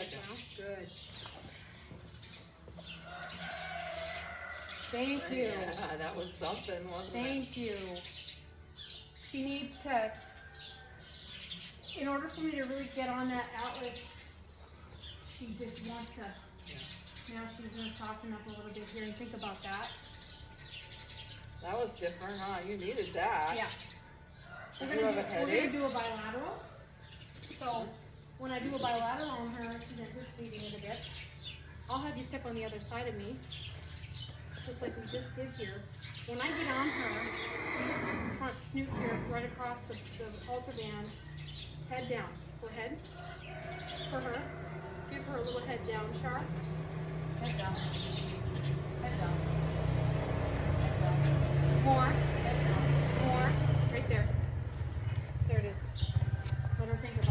Head down. Good. Thank you. Yeah, that was something, wasn't it? Thank you. She needs to, in order for me to really get on that atlas, she just wants to, now she's going to soften up a little bit here and think about that. That was different, huh? You needed that. Yeah. Did you have a We're going to headache? do a bilateral. So when I do a bilateral on her, she's anticipating it a bit. I'll have you step on the other side of me, just like we just did here. When I get on her, front snoot here, right across the halter band, head down. Go ahead. For her. Give her a little head down, Char. Head down. Head down. Head down. More. Head down. More. Right there. There it is. Let her think about it.